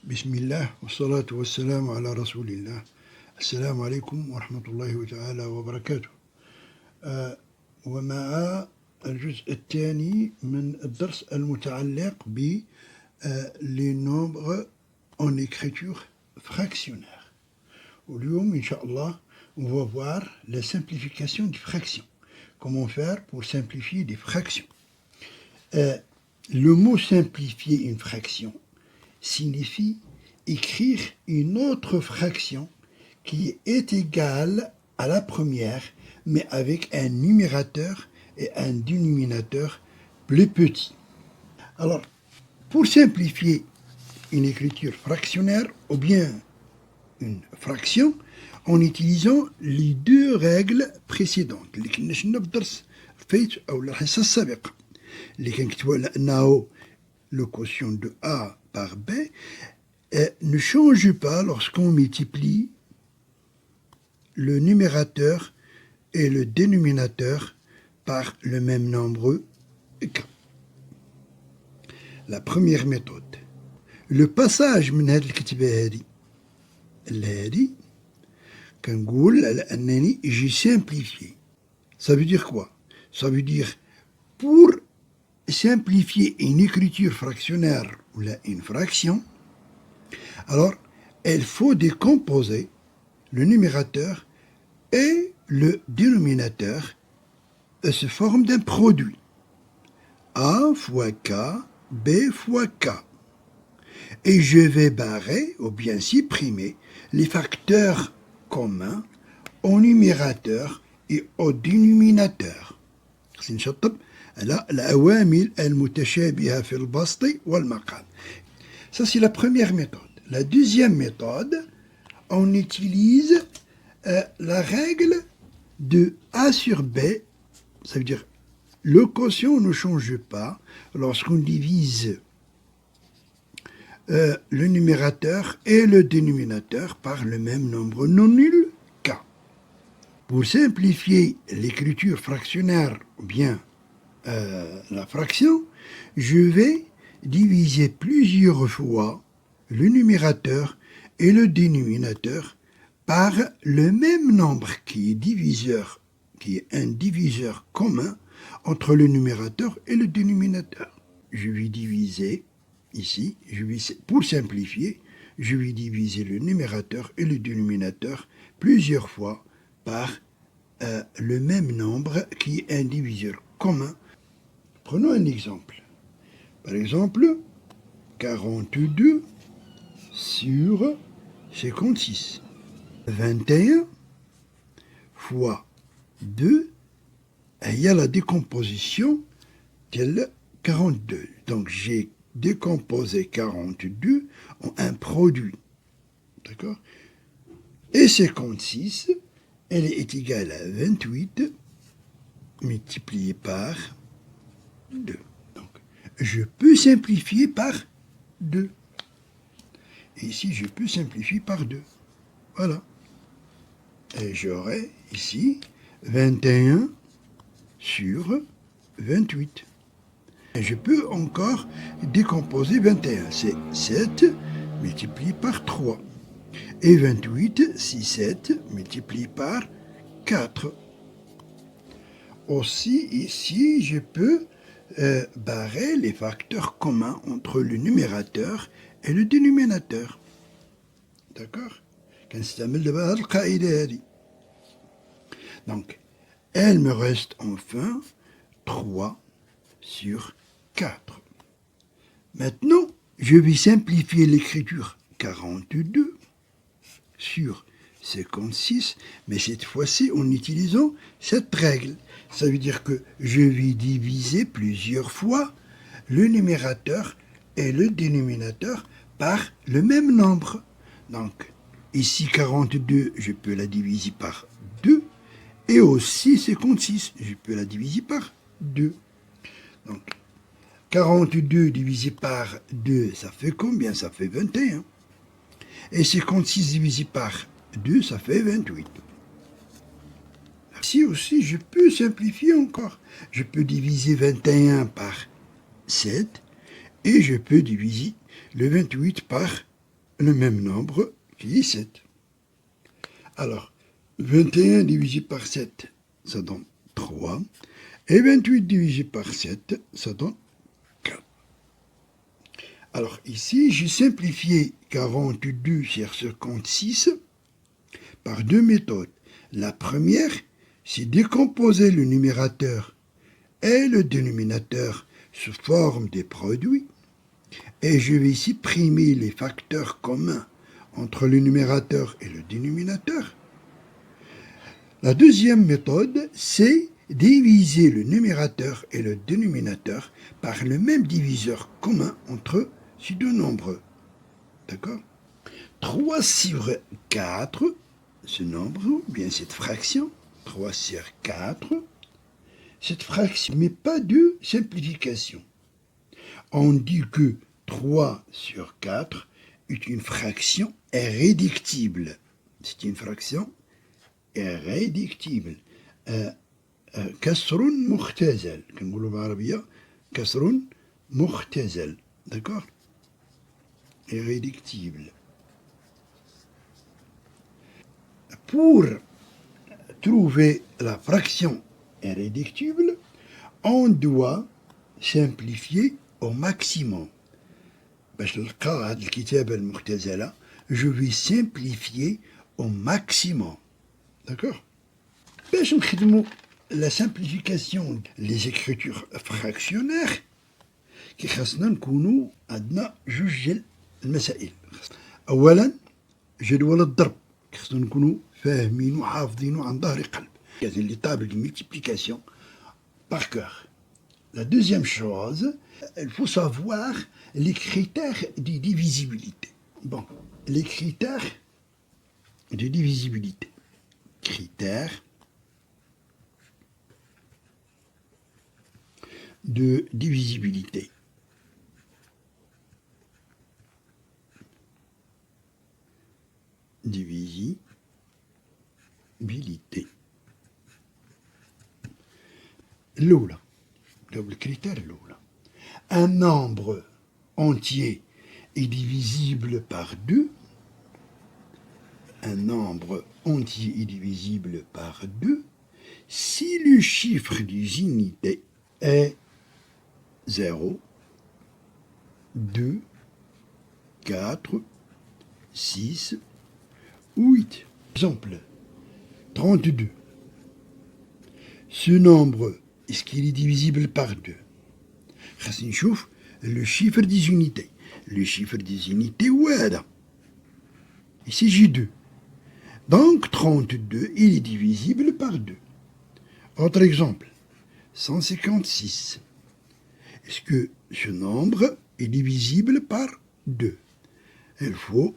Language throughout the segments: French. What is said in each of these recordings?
Bismillah, wa salatu wa salam ala rasulillah. Assalamu alaikum wa rahmatullahi wa ta'ala wa barakatuh. ومع الجزء الثاني من الدرس المتعلق ب les nombres en écriture fractionnaire. واليوم إن شاء الله on va voir la simplification des fractions. Comment faire pour simplifier des fractions. Le mot simplifier une fraction signifie écrire une autre fraction qui est égale à la première, mais avec un numérateur et un dénominateur plus petit. Alors, pour simplifier une écriture fractionnaire ou bien une fraction, en utilisant les deux règles précédentes اللي كنا شفنا في الدرس الفايت أو الحصة السابقة اللي كنكتبوا على أنه le quotient de A par B ne change pas lorsqu'on multiplie le numérateur et le dénominateur par le même nombre K. La première méthode. Le passage من هذه الكتابة هذه لهذه كنقول على أنني j'ai simplifié. Ça veut dire quoi? Ça veut dire pour simplifier une écriture fractionnaire ou une fraction, alors il faut décomposer le numérateur et le dénominateur sous forme d'un produit. A fois K, B fois K. Et je vais barrer ou bien supprimer les facteurs communs au numérateur et au dénominateur. سنشطب على العوامل المتشابهة في البسط والمقام. Ça c'est la première méthode. La deuxième méthode, on utilise la règle de A sur B. Ça veut dire le quotient ne change pas lorsqu'on divise le numérateur et le dénominateur par le même nombre non nul K. Pour simplifier l'écriture fractionnaire ou bien la fraction, je vais diviser plusieurs fois le numérateur et le dénominateur par le même nombre qui est un diviseur commun entre le numérateur et le dénominateur. Je vais diviser ici, pour simplifier, je vais diviser le numérateur et le dénominateur plusieurs fois par le même nombre qui est un diviseur commun. Prenons un exemple. Par exemple, 42 sur 56. 21 fois 2, il y a la décomposition de 42. Donc j'ai décomposé 42 en un produit. D'accord? Et 56, elle est égale à 28 multiplié par 2. Donc, je peux simplifier par 2. Et ici, je peux simplifier par 2. Voilà. Et j'aurai ici 21 sur 28. Et je peux encore décomposer 21. C'est 7 multiplié par 3. Et 28, c'est 7 multiplié par 4. Aussi, ici, je peux barrer les facteurs communs entre le numérateur et le dénominateur. D'accord? Donc, elle me reste enfin 3 sur 4. Maintenant, je vais simplifier l'écriture 42 sur 56, mais cette fois-ci en utilisant cette règle. Ça veut dire que je vais diviser plusieurs fois le numérateur et le dénominateur par le même nombre. Donc, ici 42, je peux la diviser par 2, et aussi 56, je peux la diviser par 2. Donc, 42 divisé par 2, ça fait combien? Ça fait 21. Et 56 divisé par 2, ça fait 28. Ici aussi, je peux simplifier encore. Je peux diviser 21 par 7 et je peux diviser le 28 par le même nombre qui est 7. Alors, 21 divisé par 7, ça donne 3. Et 28 divisé par 7, ça donne 4. Alors ici, j'ai simplifié 42 sur 56 par deux méthodes. La première, c'est décomposer le numérateur et le dénominateur sous forme des produits. Et je vais supprimer les facteurs communs entre le numérateur et le dénominateur. La deuxième méthode, c'est diviser le numérateur et le dénominateur par le même diviseur commun entre ces deux nombres. D'accord? 3 sur 4, ce nombre, ou bien cette fraction, 3 sur 4, cette fraction n'est pas de simplification. On dit que 3 sur 4 est une fraction irréductible. C'est une fraction irréductible. كسر مختزل كنقولوا بالعربية كسر مختزل. D'accord? Irréductible. Pour trouver la fraction irréductible, on doit simplifier au maximum. باش نلقاو هاد الكتابة المختزلة, je vais simplifier au maximum. D'accord? باش نخدموا la simplification les écritures fractionnaires كي خاصنا نكونوا عندنا جوج ديال المسائل. اولا جدول الضرب خاصنا نكونوا فاهمين وحافظينه عن ظهر قلب, les tables de multiplication par cœur. La deuxième chose, il faut savoir les critères de divisibilité. Bon, les critères de divisibilité. Critères de divisibilité. Divisibilité. الأولى, le critère الأولى. Un nombre entier est divisible par 2. Un nombre entier est divisible par 2 si le chiffre des unités est 0, 2, 4, 6 ou 8. Exemple, 32. Ce nombre, est-ce qu'il est divisible par 2? خاصني نشوف le chiffre des unités. Le chiffre des unités هو هذا. Ici j'ai 2. Donc 32, il est divisible par 2. Autre exemple, 156. Est-ce que ce nombre est divisible par 2? Il faut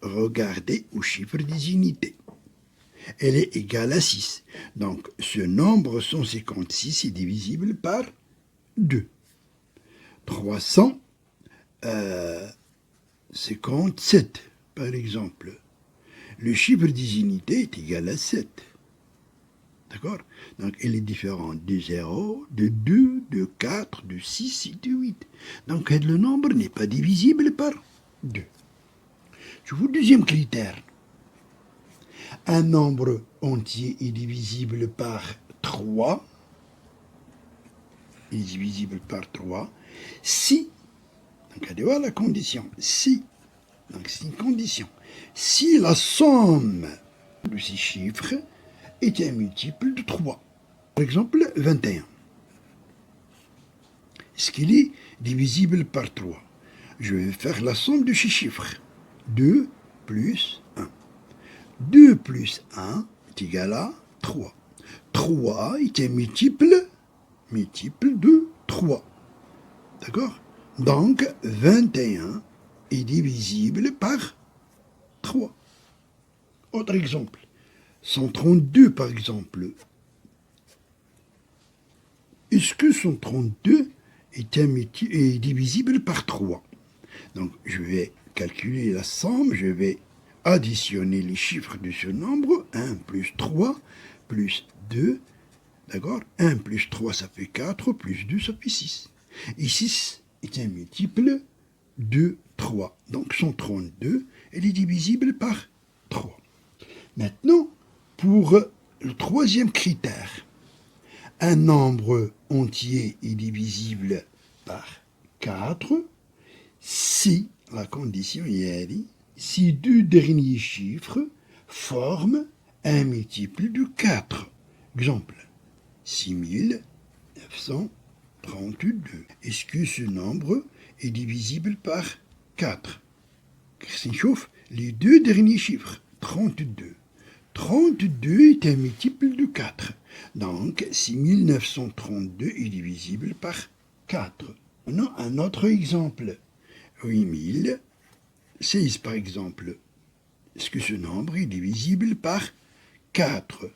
regarder au chiffre des unités. Elle est égale à 6. Donc ce nombre 156 est divisible par 2. 357, par exemple. Le chiffre des unités est égal à 7. D'accord? Donc, il est différent de 0, de 2, de 4, de 6 et de 8. Donc, le nombre n'est pas divisible par 2. Je vous deuxième critère. Un nombre entier est divisible par 3. Il est divisible par 3 si, donc allez voir la condition, si, donc c'est une condition, si la somme de ces chiffres est un multiple de 3. Par exemple, 21. Est-ce qu'il est divisible par 3? Je vais faire la somme de ces chiffres. 2 plus 1. 2 plus 1 est égal à 3. 3 est un multiple de 3. D'accord? Donc, 21 est divisible par 3. Autre exemple. 132, par exemple. Est-ce que 132 est divisible par 3? Donc, je vais calculer la somme, je vais additionner les chiffres de ce nombre. 1 plus 3 plus 2. D'accord? 1 plus 3, ça fait 4, plus 2, ça fait 6. Et 6 est un multiple de 3. 3. Donc 132, elle est divisible par 3. Maintenant, pour le troisième critère, un nombre entier est divisible par 4 si, la condition est si deux derniers chiffres forment un multiple de 4. Exemple, 6932. Est-ce que ce nombre est divisible par 4? Chauffe les deux derniers chiffres, 32. 32 est un multiple de 4. Donc, 6932 est divisible par 4. Maintenant, un autre exemple. 8016, par exemple. Est-ce que ce nombre est divisible par 4?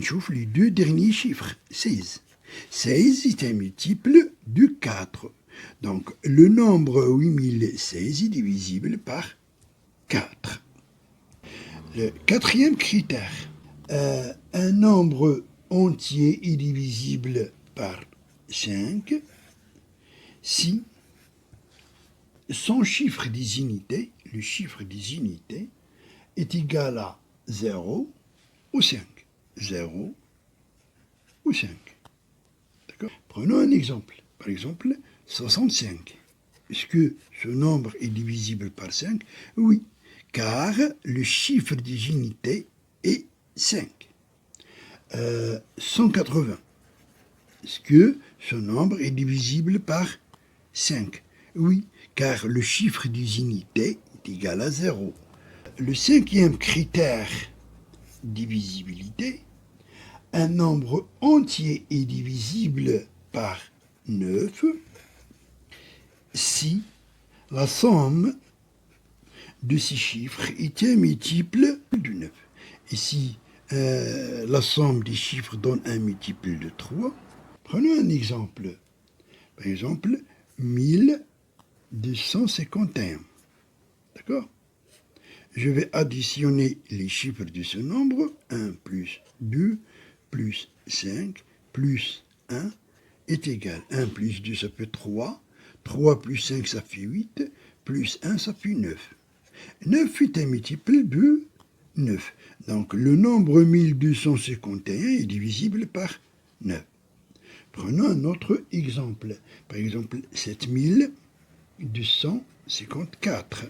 Chauffe les deux derniers chiffres, 16. 16 est un multiple de 4. Donc, le nombre 8016 est divisible par 4. Le quatrième critère, un nombre entier est divisible par 5 si son chiffre des unités, le chiffre des unités, est égal à 0 ou 5. 0 ou 5. D'accord? Prenons un exemple. Par exemple, 65. Est-ce que ce nombre est divisible par 5? Oui, car le chiffre des unités est 5. 180. Est-ce que ce nombre est divisible par 5? Oui, car le chiffre des unités est égal à 0. Le cinquième critère, divisibilité, un nombre entier est divisible par 9 si la somme de ces chiffres est un multiple de 9. Et si la somme des chiffres donne un multiple de 3, prenons un exemple. Par exemple, 1251. D'accord? Je vais additionner les chiffres de ce nombre. 1 plus 2 plus 5 plus 1 est égal. 1 plus 2, ça fait 3. 3 plus 5, ça fait 8. Plus 1, ça fait 9. 9 est un multiple de 9. Donc, le nombre 1251 est divisible par 9. Prenons un autre exemple. Par exemple, 7254.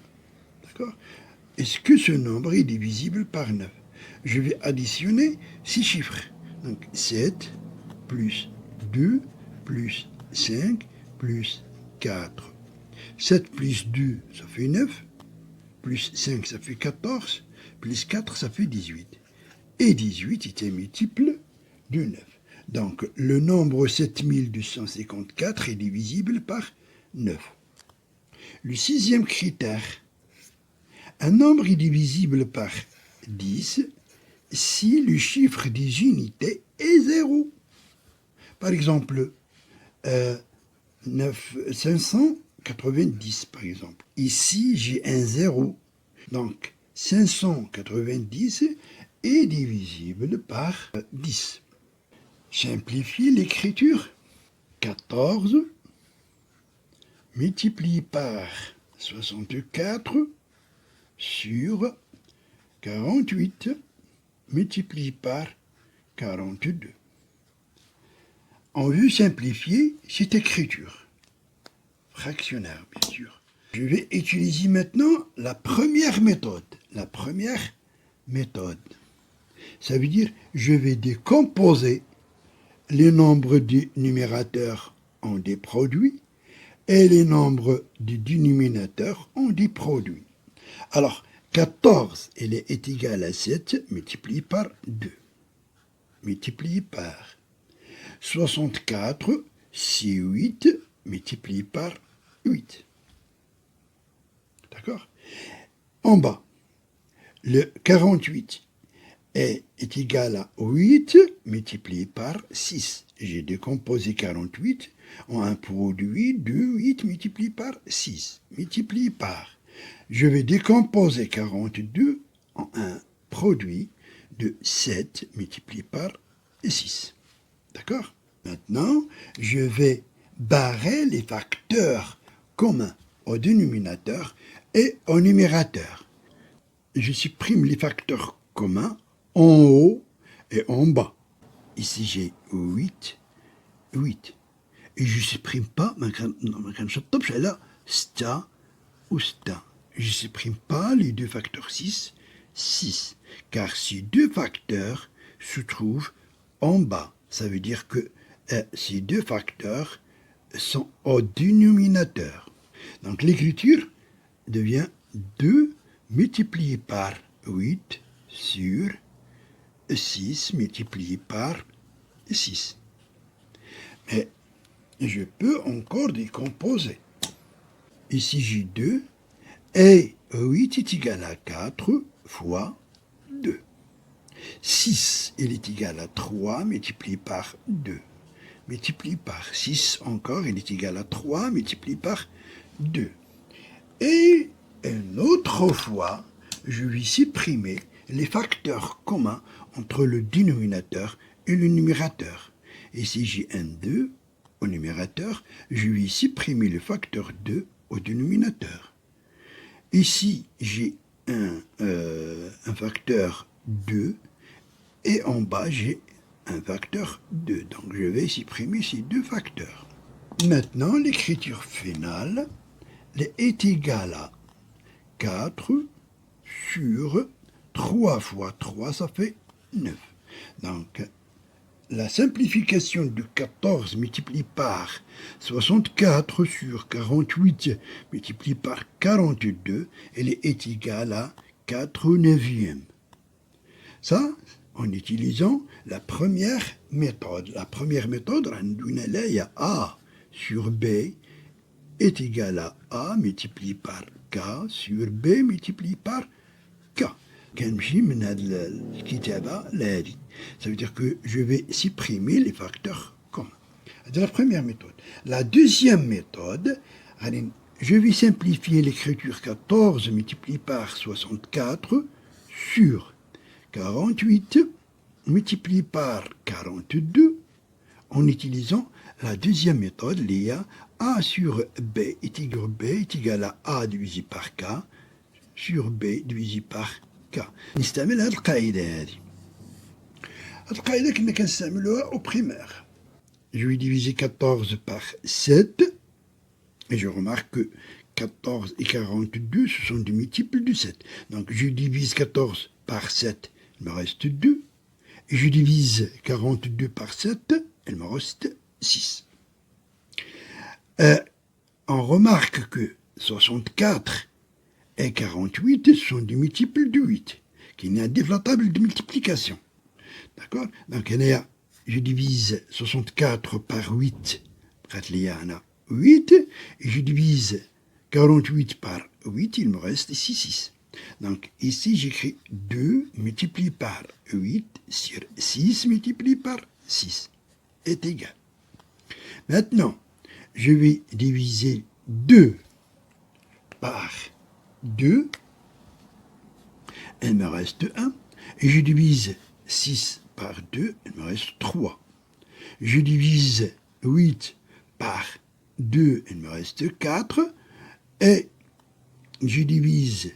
D'accord? Est-ce que ce nombre est divisible par 9? Je vais additionner 6 chiffres. Donc, 7 plus 2 plus 5 plus 4. 7 plus 2, ça fait 9. Plus 5, ça fait 14. Plus 4, ça fait 18. Et 18 est un multiple de 9. Donc, le nombre 7254 est divisible par 9. Le sixième critère, un nombre est divisible par 10 si le chiffre des unités est 0. Par exemple, 590, par exemple. Ici, j'ai un 0. Donc, 590 est divisible par 10. Simplifier l'écriture. 14 multiplié par 64 sur 48 multiplié par 42. On veut simplifier cette écriture. Fractionnaire, bien sûr. Je vais utiliser maintenant la première méthode. La première méthode. Ça veut dire, je vais décomposer les nombres du numérateur en des produits et les nombres du dénominateur en des produits. Alors, 14, elle est égale à 7 multiplié par 2, multiplié par 64, c'est 8 multiplié par 8. D'accord? En bas, le 48 est égal à 8 multiplié par 6. J'ai décomposé 48 en un produit de 8 multiplié par 6, multiplié par. Je vais décomposer 42 en un produit de 7 multiplié par 6. D'accord? Maintenant, je vais barrer les facteurs communs. au dénominateur et au numérateur. Je supprime les facteurs communs en haut et en bas. Ici, j'ai 8. Et je ne supprime pas, je ne supprime pas les deux facteurs 6, car ces deux facteurs se trouvent en bas. Ça veut dire que ces deux facteurs sont au dénominateur. Donc l'écriture devient 2 multiplié par 8 sur 6 multiplié par 6. Mais je peux encore décomposer. Ici, j'ai 2 et 8 est égal à 4 fois 2. 6, il est égal à 3 multiplié par 2. Multiplié par 6 encore, il est égal à 3 multiplié par 2. Et une autre fois, je vais supprimer les facteurs communs entre le dénominateur et le numérateur. Et si j'ai un 2 au numérateur, je vais supprimer le facteur 2 au dénominateur. Ici, j'ai un facteur 2 et en bas, j'ai un facteur 2. Donc, je vais supprimer ces deux facteurs. Maintenant, l'écriture finale est égale à 4 sur 3 fois 3, ça fait 9. Donc, la simplification de 14 multiplié par 64 sur 48 multiplié par 42, elle est égale à 4 neuvièmes. Ça, en utilisant la première méthode. La première méthode, A sur B est égal à A multiplié par K sur B multiplié par K. Ça veut dire que je vais supprimer les facteurs communs. C'est la première méthode. La deuxième méthode, je vais simplifier l'écriture 14 multiplié par 64 sur 48 multiplié par 42 en utilisant la deuxième méthode, A sur B est égal à A divisé par K sur B divisé par K. نستعمل هذه القاعدة هذه. هذه القاعدة كنا كنستعملوها au primaire. Je vais diviser 14 par 7 et je remarque que 14 et 42 ce sont des multiples de 7. Donc je divise 14 par 7, il me reste 2. Et je divise 42 par 7, il me reste 6. On remarque que 64 et 48 sont des multiples de 8, qui n'est un développable de multiplication. D'accord? Donc, je divise 64 par 8, 8, et je divise 48 par 8, il me reste ici 6. Donc, ici, j'écris 2 multiplié par 8 sur 6 multiplié par 6 est égal. Maintenant, je vais diviser 2 par 2, il me reste 1, et je divise 6 par 2, il me reste 3. Je divise 8 par 2, il me reste 4, et je divise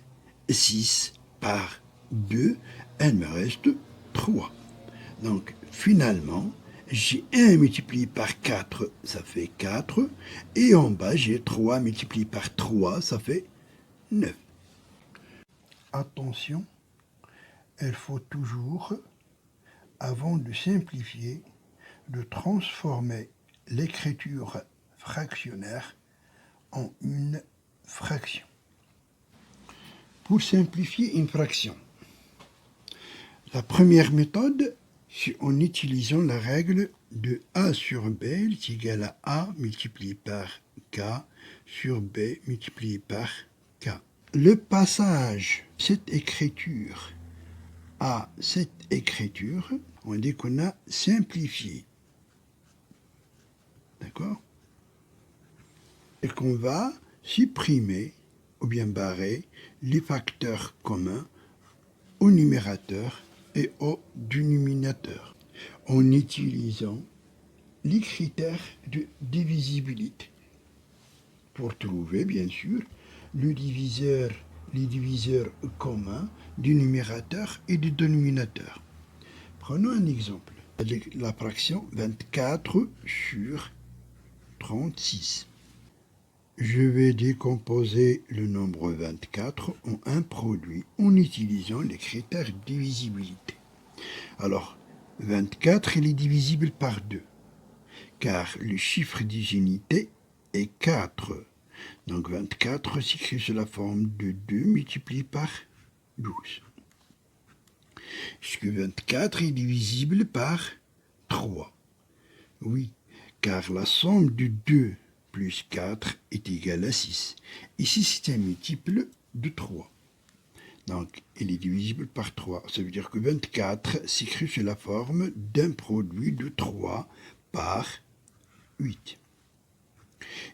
6 par 2, il me reste 3. Donc, finalement, j'ai 1 multiplié par 4, ça fait 4, et en bas, j'ai 3 multiplié par 3, ça fait 9. Attention, il faut toujours, avant de simplifier, de transformer l'écriture fractionnaire en une fraction. Pour simplifier une fraction, la première méthode, c'est en utilisant la règle de A sur B est égal à A multiplié par K sur B multiplié par K. Le passage de cette écriture à cette écriture, on dit qu'on a simplifié. D'accord? Et qu'on va supprimer ou bien barrer les facteurs communs au numérateur et au dénominateur en utilisant les critères de divisibilité. pour trouver, bien sûr, les diviseurs communs du numérateur et du dénominateur. Prenons un exemple. La fraction 24 sur 36. Je vais décomposer le nombre 24 en un produit en utilisant les critères de divisibilité. Alors, 24, il est divisible par 2, car le chiffre des unités est 4. Donc 24 s'écrit sous la forme de 2 multiplié par 12. Est-ce que 24 est divisible par 3? Oui, car la somme de 2 plus 4 est égale à 6. Ici, c'est un multiple de 3. Donc, il est divisible par 3. Ça veut dire que 24 s'écrit sous la forme d'un produit de 3 par 8.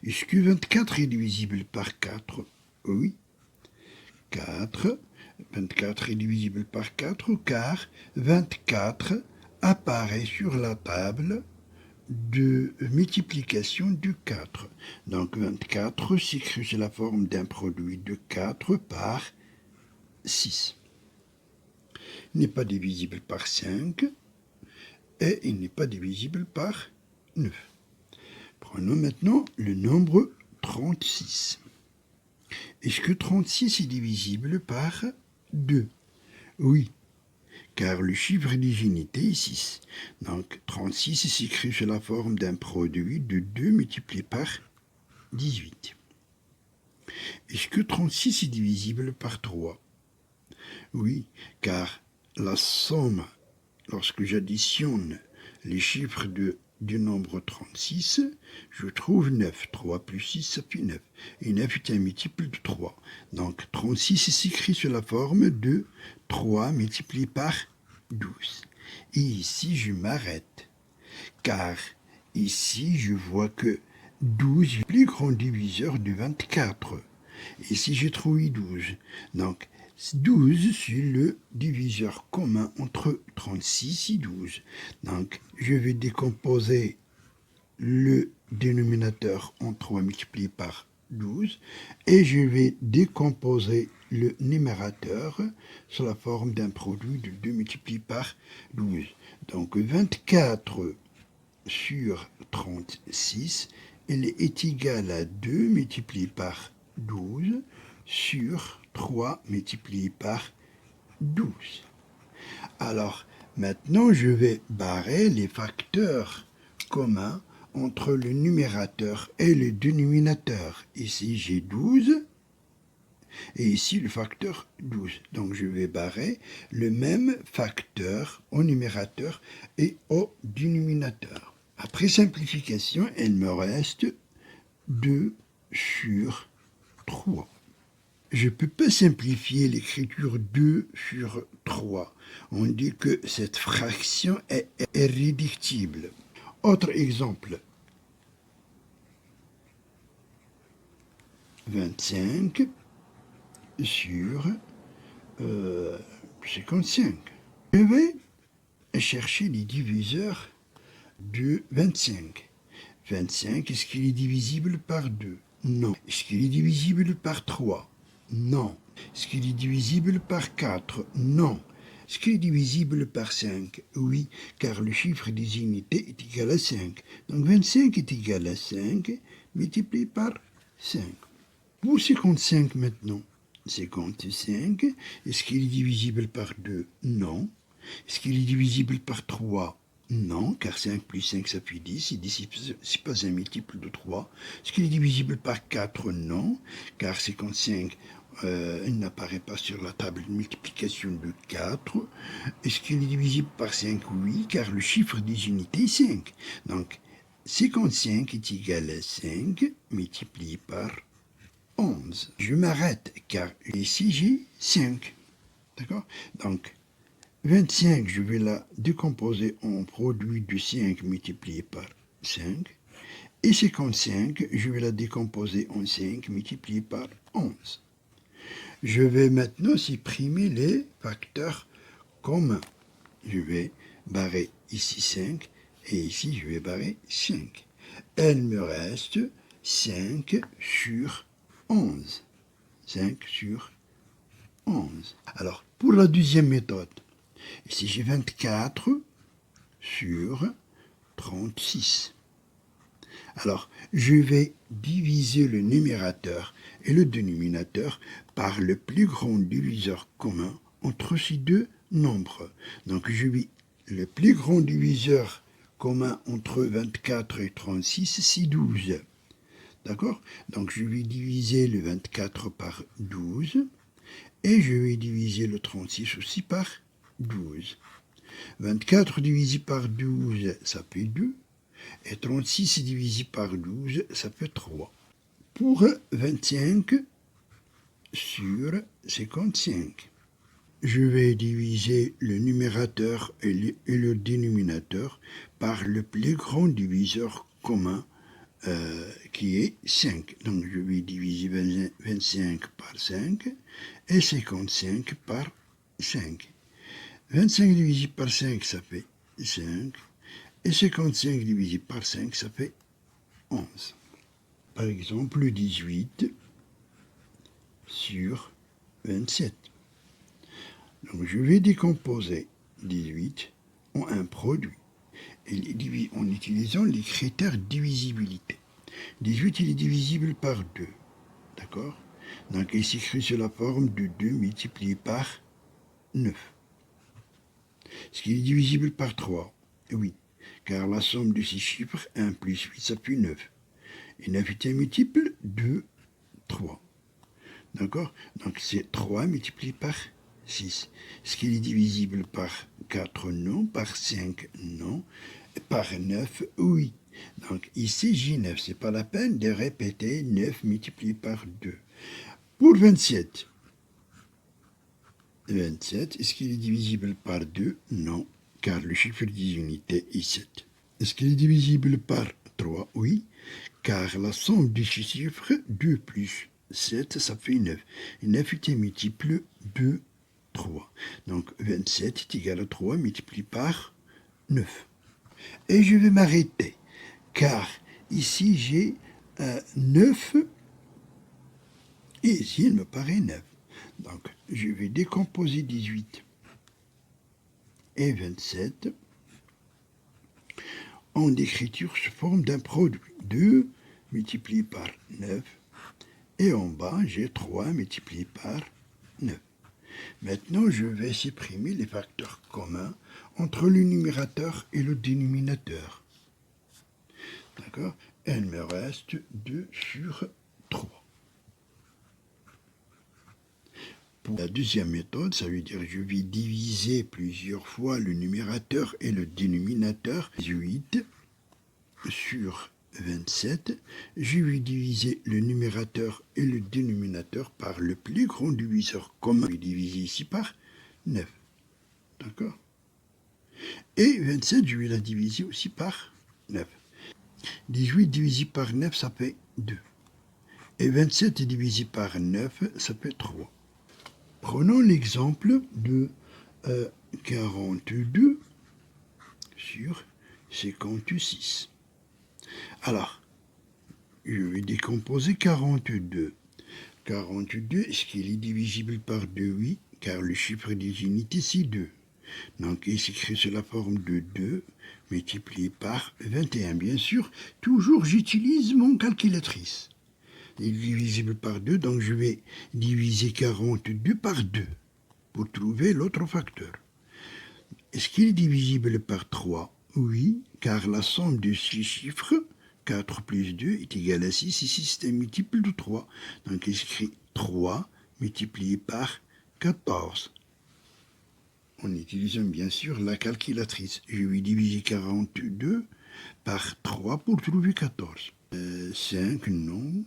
Est-ce que 24 est divisible par 4? Oui. 24 est divisible par 4 car 24 apparaît sur la table de multiplication de 4. Donc 24 s'écrit sous la forme d'un produit de 4 par 6. Il n'est pas divisible par 5 et il n'est pas divisible par 9. Prenons maintenant le nombre 36. Est-ce que 36 est divisible par 2? Oui, car le chiffre des unités est 6. Donc 36 s'écrit sous la forme d'un produit de 2 multiplié par 18. Est-ce que 36 est divisible par 3? Oui, car la somme, lorsque j'additionne les chiffres du nombre 36, je trouve 9. 3 plus 6, ça fait 9. Et 9 est un multiple de 3. Donc 36 s'écrit sous la forme de 3 multiplié par 12. Et ici, je m'arrête, car ici, je vois que 12 est le plus grand diviseur de 24. Ici, j'ai trouvé 12. Donc, 12, c'est le diviseur commun entre 36 et 12. Donc, je vais décomposer le dénominateur en 3 multiplié par 12 et je vais décomposer le numérateur sous la forme d'un produit de 2 multiplié par 12. Donc, 24 sur 36, elle est égale à 2 multiplié par 12 sur 3 multiplié par 12. Alors, maintenant, je vais barrer les facteurs communs entre le numérateur et le dénominateur. Ici, j'ai 12 et ici, le facteur 12. Donc, je vais barrer le même facteur au numérateur et au dénominateur. Après simplification, il me reste 2 sur 3. Je ne peux pas simplifier l'écriture 2 sur 3. On dit que cette fraction est irréductible. Autre exemple. 25 sur 55. Je vais chercher les diviseurs de 25. 25, est-ce qu'il est divisible par 2? Non. Est-ce qu'il est divisible par 3? Non. Est-ce qu'il est divisible par 4? Non. Est-ce qu'il est divisible par 5? Oui, car le chiffre des unités est égal à 5. Donc 25 est égal à 5 multiplié par 5. Pour 55 maintenant. 55, est-ce qu'il est divisible par 2? Non. Est-ce qu'il est divisible par 3? Non, car 5 plus 5, ça fait 10, et 10, c'est pas un multiple de 3. Est-ce qu'il est divisible par 4? Non, car 55, il n'apparaît pas sur la table de multiplication de 4. Est-ce qu'il est divisible par 5? Oui, car le chiffre des unités est 5. Donc, 55 est égal à 5 multiplié par 11. Je m'arrête, car ici j'ai 5. D'accord? Donc, 25, je vais la décomposer en produit de 5 multiplié par 5. Et 55, je vais la décomposer en 5 multiplié par 11. Je vais maintenant supprimer les facteurs communs. Je vais barrer ici 5 et ici je vais barrer 5. Il me reste 5 sur 11. 5 sur 11. Alors, pour la deuxième méthode, ici j'ai 24 sur 36. Alors, je vais diviser le numérateur et le dénominateur par le plus grand diviseur commun entre ces deux nombres. Donc, je vais le plus grand diviseur commun entre 24 et 36, c'est 12. D'accord? Donc, je vais diviser le 24 par 12 et je vais diviser le 36 aussi par 12. 24 divisé par 12, ça fait 2. Et 36 divisé par 12, ça fait 3. Pour 25 sur 55, je vais diviser le numérateur et le dénominateur par le plus grand diviseur commun qui est 5. Donc je vais diviser 25 par 5 et 55 par 5. 25 divisé par 5, ça fait 5. Et 55 divisé par 5, ça fait 11. Par exemple, 18 sur 27. Donc je vais décomposer 18 en un produit en utilisant les critères de divisibilité. 18, il est divisible par 2. D'accord? Donc il s'écrit sous la forme de 2 multiplié par 9. Est-ce qu'il est divisible par 3? Oui, car la somme de ces chiffres, 1 plus 8, ça fait 9. Et 9 est un multiple de 3. D'accord? Donc c'est 3 multiplié par 6. Est-ce qu'il est divisible par 4? Non. Par 5? Non. Par 9? Oui. Donc ici j'ai 9. Ce n'est pas la peine de répéter 9 multiplié par 2. Pour 27. 27, est-ce qu'il est divisible par 2? Non, car le chiffre des unités est 7. Est-ce qu'il est divisible par 3? Oui, car la somme de ces chiffres, 2 plus 7, ça fait 9. Et 9 est un multiple de 3. Donc 27 est égal à 3 multiplié par 9. Et je vais m'arrêter, car ici j'ai 9, et ici il me paraît 9. Donc, je vais décomposer 18 et 27 en écriture sous forme d'un produit. 2 multiplié par 9 et en bas, j'ai 3 multiplié par 9. Maintenant, je vais supprimer les facteurs communs entre le numérateur et le dénominateur. D'accord? Il me reste 2 sur 3. Pour la deuxième méthode, ça veut dire que je vais diviser plusieurs fois le numérateur et le dénominateur. 18 sur 27, je vais diviser le numérateur et le dénominateur par le plus grand diviseur commun. Je vais diviser ici par 9. D'accord? Et 27, je vais la diviser aussi par 9. 18 divisé par 9, ça fait 2. Et 27 divisé par 9, ça fait 3. Prenons l'exemple de 42 sur 56. Alors, je vais décomposer 42. 42, est-ce qu'il est divisible par 2? Oui, car le chiffre des unités, c'est 2. Donc, il s'écrit sous la forme de 2 multiplié par 21. Bien sûr, toujours j'utilise mon calculatrice. Il est divisible par 2, donc je vais diviser 42 par 2 pour trouver l'autre facteur. Est-ce qu'il est divisible par 3? Oui, car la somme de ces chiffres, 4 plus 2, est égale à 6. Ici, c'est un multiple de 3. Donc, il écrit 3 multiplié par 14. En utilisant bien sûr la calculatrice. Je vais diviser 42 par 3 pour trouver 14. 5, non.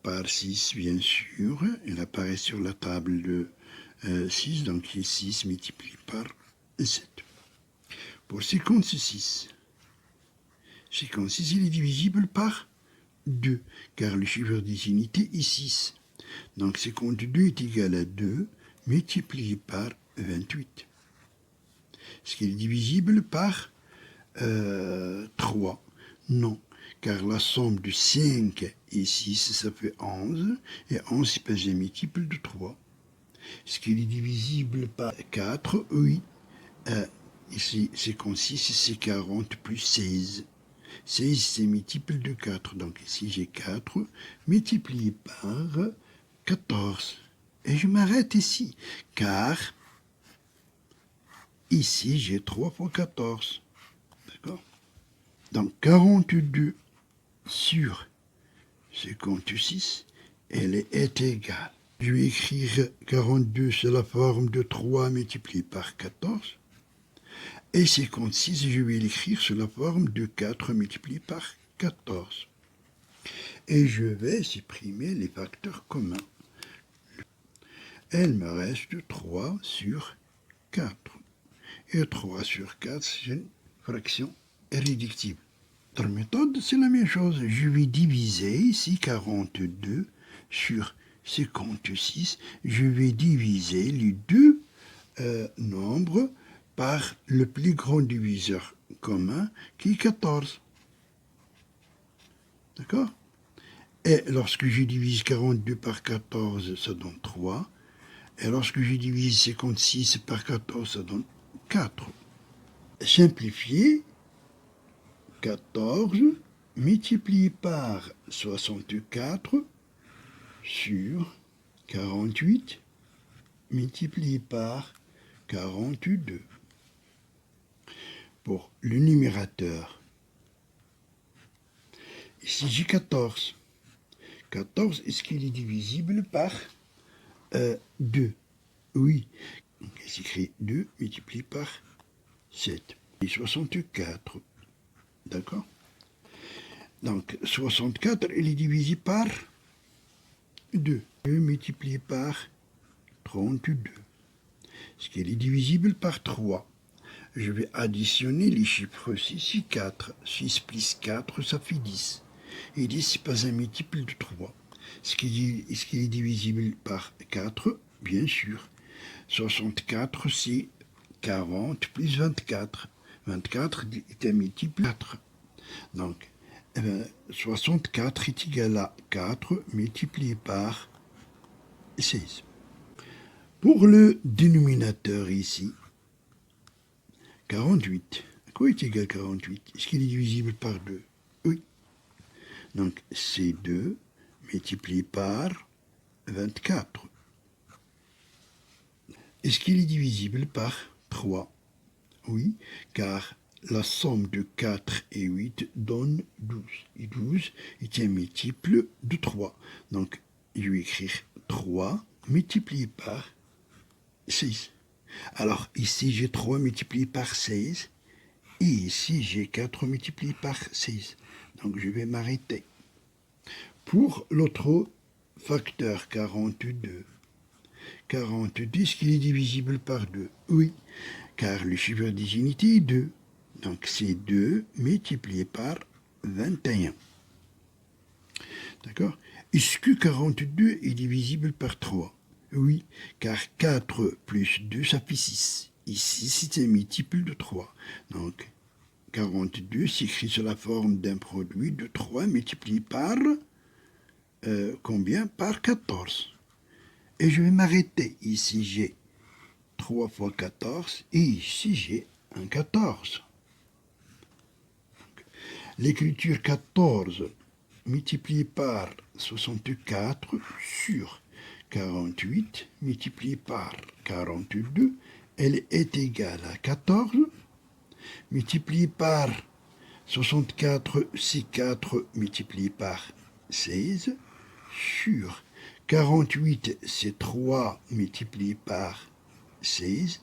Par 6, bien sûr. Il apparaît sur la table de 6, donc c'est 6 multiplié par 7. Pour 56, 56, il est divisible par 2, car le chiffre des unités est 6. Donc 52 est égal à 2 multiplié par 28. Est-ce qu'il est divisible par 3? Non, car la somme de 5 et 6, ça fait 11, et 11, c'est pas un multiple de 3. Est-ce qu'il est divisible par 4? Oui. Ici, 56, c'est 40 plus 16. 16, c'est multiple de 4. Donc ici, j'ai 4 multiplié par 14. Et je m'arrête ici, car ici, j'ai 3 fois 14. D'accord? Donc 42 sur 56, elle est égale. Je vais écrire 42 sous la forme de 3 multiplié par 14. Et 56, je vais l'écrire sous la forme de 4 multiplié par 14. Et je vais supprimer les facteurs communs. Il me reste 3 sur 4. Et 3 sur 4, c'est une fraction irréductible. Dans la méthode, c'est la même chose. Je vais diviser ici 42 sur 56. Je vais diviser les deux nombres par le plus grand diviseur commun qui est 14. D'accord? Et lorsque je divise 42 par 14, ça donne 3. Et lorsque je divise 56 par 14, ça donne 4. Simplifier, 14 multiplié par 64 sur 48 multiplié par 42. Pour le numérateur, ici j'ai 14. 14, est-ce qu'il est divisible par 2? Oui. Donc, il s'écrit 2 multiplié par 7. Et 64. D'accord? Donc, 64, il est divisé par 2. 2 multiplié par 32. Ce qui est divisible par 3. Je vais additionner les chiffres 6 et 4. 6 plus 4, ça fait 10. Et 10, c'est pas un multiple de 3. Est-ce qu'il est divisible par 4? Bien sûr. 64, c'est 40 plus 24. 24 est un multiple de 4. Donc, 64 est égal à 4 multiplié par 16. Pour le dénominateur ici, 48. À quoi est égal 48? Est-ce qu'il est divisible par 2? Oui. Donc, c'est 2 multiplié par 24. Est-ce qu'il est divisible par 3? Oui, car la somme de 4 et 8 donne 12. Et 12 est un multiple de 3. Donc, je vais écrire 3 multiplié par 6. Alors, ici, j'ai 3 multiplié par 16. Et ici, j'ai 4 multiplié par 6. Donc, je vais m'arrêter. Pour l'autre facteur 42, 42, est-ce qu'il est divisible par 2? Oui, car le chiffre des unités est 2. Donc, c'est 2 multiplié par 21. D'accord? Est-ce que 42 est divisible par 3? Oui, car 4 plus 2, ça fait 6. Ici, c'est un multiple de 3. Donc, 42 s'écrit sous la forme d'un produit de 3 multiplié par combien? Par 14. Et je vais m'arrêter. Ici, j'ai 3 fois 14 et ici, j'ai un 14. L'écriture 14 multiplié par 64 sur 48 multiplié par 42, elle est égale à 14 multiplié par 64, c'est 4 multiplié par 16 sur 48, c'est 3 multiplié par 16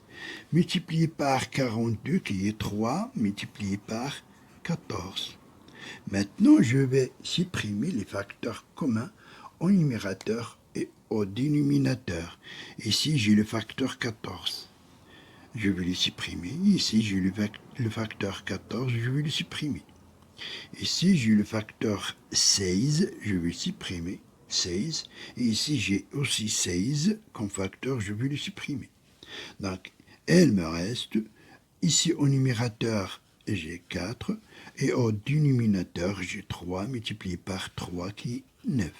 multiplié par 42 qui est 3 multiplié par 14. Maintenant, je vais supprimer les facteurs communs au numérateur et au dénominateur. Ici, j'ai le facteur 14. Je vais le supprimer. Ici, j'ai le facteur 14. Je vais le supprimer. Ici, j'ai le facteur 16. Je vais le supprimer. 16. Et ici, j'ai aussi 16 comme facteur. Je vais le supprimer. Donc, il me reste ici au numérateur et j'ai 4. Et au dénominateur, j'ai 3 multiplié par 3 qui est 9.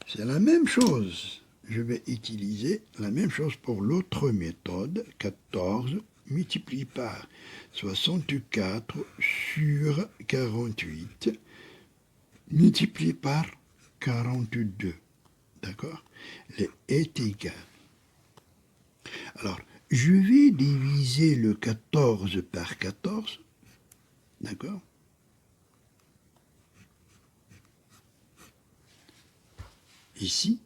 C'est la même chose. Je vais utiliser la même chose pour l'autre méthode. 14 multiplié par 64 sur 48 multiplié par 42. D'accord? Est égal. Alors, je vais diviser le 14 par 14. D'accord? Ici.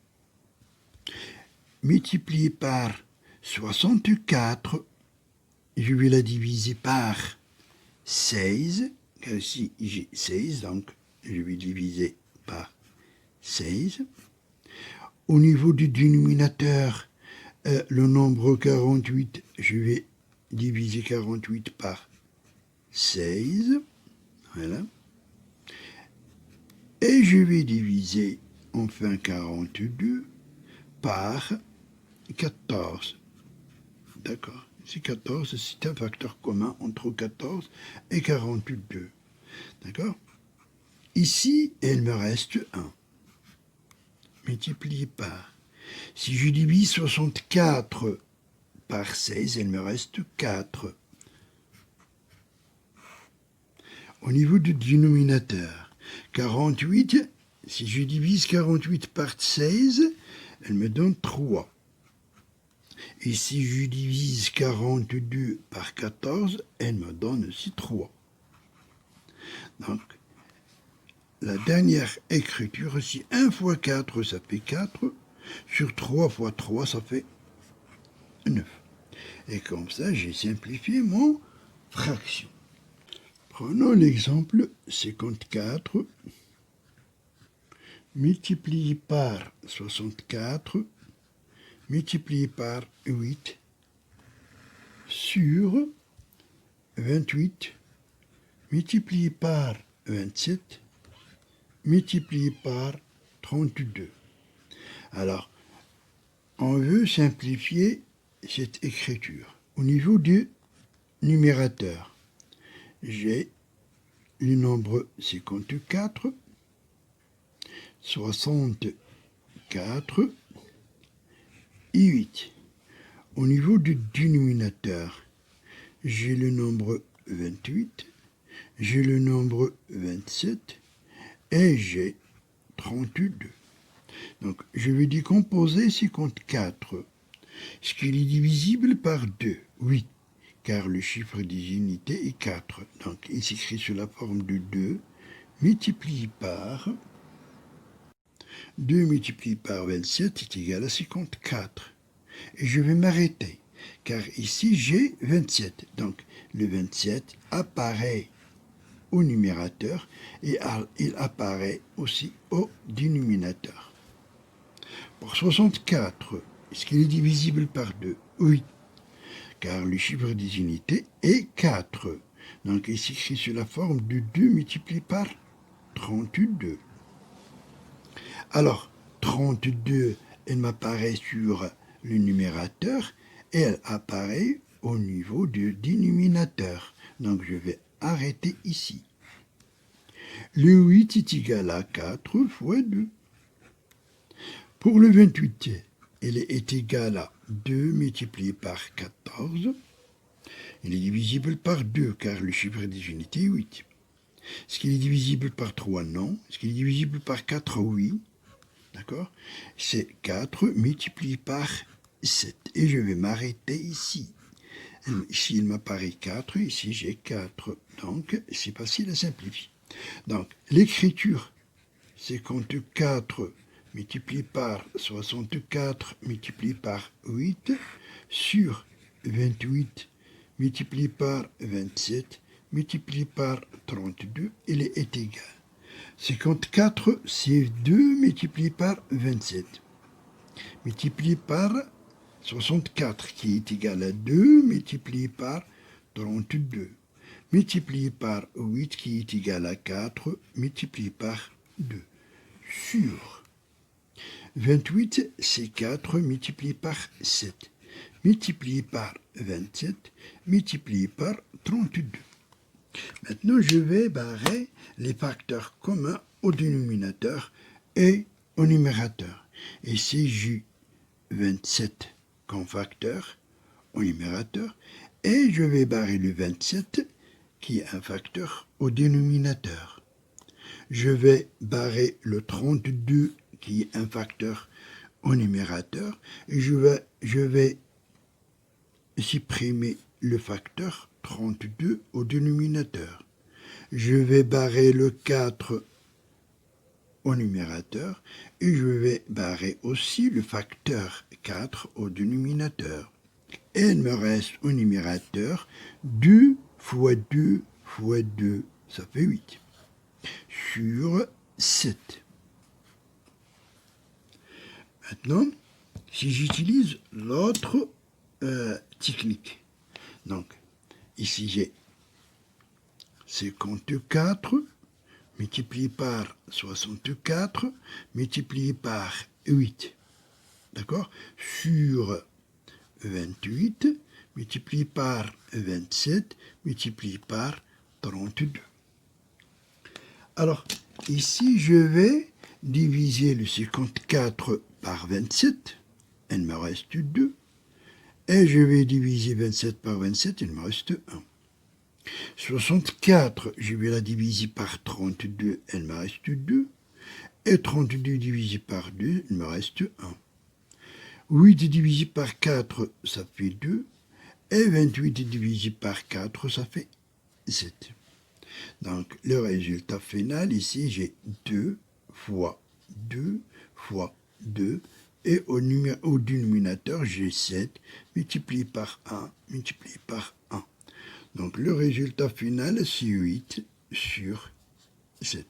Multiplié par 64, je vais la diviser par 16, car ici j'ai 16, donc je vais diviser par 16. Au niveau du dénominateur, le nombre 48, je vais diviser 48 par 16. Voilà. Et je vais diviser enfin 42 par 14. D'accord. C'est 14, c'est un facteur commun entre 14 et 42. D'accord. Ici, il me reste 1. Multiplié par. Si je divise 64 par 16, il me reste 4. Au niveau du dénominateur, 48, si je divise 48 par 16, elle me donne 3. Et si je divise 42 par 14, elle me donne aussi 3. Donc, la dernière écriture, si 1 fois 4, ça fait 4, sur 3 fois 3, ça fait 9. Et comme ça, j'ai simplifié mon fraction. Prenons l'exemple 54 multiplié par 64 multiplié par 8 sur 28 multiplié par 27 multiplié par 32. Alors, on veut simplifier cette écriture. Au niveau du numérateur, j'ai le nombre 54, 64 et 8. Au niveau du dénominateur, j'ai le nombre 28, j'ai le nombre 27 et j'ai 32. Donc, je vais décomposer 54. Ce qui est divisible par 2, oui, car le chiffre des unités est 4. Donc, il s'écrit sous la forme de 2 multiplié par 2 multiplié par 27 est égal à 54. Et je vais m'arrêter, car ici j'ai 27. Donc, le 27 apparaît au numérateur et il apparaît aussi au dénominateur. Pour 64, est-ce qu'il est divisible par 2? Oui, car le chiffre des unités est 4. Donc il s'écrit sous la forme de 2 multiplié par 32. Alors, 32, elle m'apparaît sur le numérateur et elle apparaît au niveau du dénominateur. Donc je vais arrêter ici. Le 8 est égal à 4 fois 2. Pour le 28, il est égal à 2 multiplié par 14. Il est divisible par 2, car le chiffre des unités est 8. Est-ce qu'il est divisible par 3? Non. Est-ce qu'il est divisible par 4? Oui. D'accord? C'est 4 multiplié par 7. Et je vais m'arrêter ici. Ici, il m'apparaît 4. Ici, j'ai 4. Donc, c'est facile à simplifier. Donc, l'écriture, c'est 54 multiplié par 64 multiplié par 8 sur 28 multiplié par 27 multiplié par 32, il est égal. 54, c'est 2 multiplié par 27 multiplié par 64 qui est égal à 2 multiplié par 32 multiplié par 8 qui est égal à 4 multiplié par 2 sur 28, c'est 4 multiplié par 7, multiplié par 27, multiplié par 32. Maintenant, je vais barrer les facteurs communs au dénominateur et au numérateur. Ici, j'ai 27 comme facteur au numérateur et je vais barrer le 27 qui est un facteur au dénominateur. Je vais barrer le 32 qui est un facteur au numérateur et je vais supprimer le facteur 32 au dénominateur. Je vais barrer le 4 au numérateur et je vais barrer aussi le facteur 4 au dénominateur. Et il me reste au numérateur 2 fois 2 fois 2, ça fait 8, sur 7. Maintenant, si j'utilise l'autre technique, donc ici j'ai 54 multiplié par 64 multiplié par 8, d'accord, sur 28 multiplié par 27 multiplié par 32. Alors, ici, je vais diviser le 54 par 27, il me reste 2, et je vais diviser 27 par 27, il me reste 1. 64, je vais la diviser par 32, il me reste 2, et 32 divisé par 2, il me reste 1. 8 divisé par 4, ça fait 2, et 28 divisé par 4, ça fait 7. Donc, le résultat final, ici, j'ai 2 fois 2 fois 2, et au dénominateur, j'ai 7 multiplié par 1 multiplié par 1. Donc, le résultat final, c'est 8 sur 7.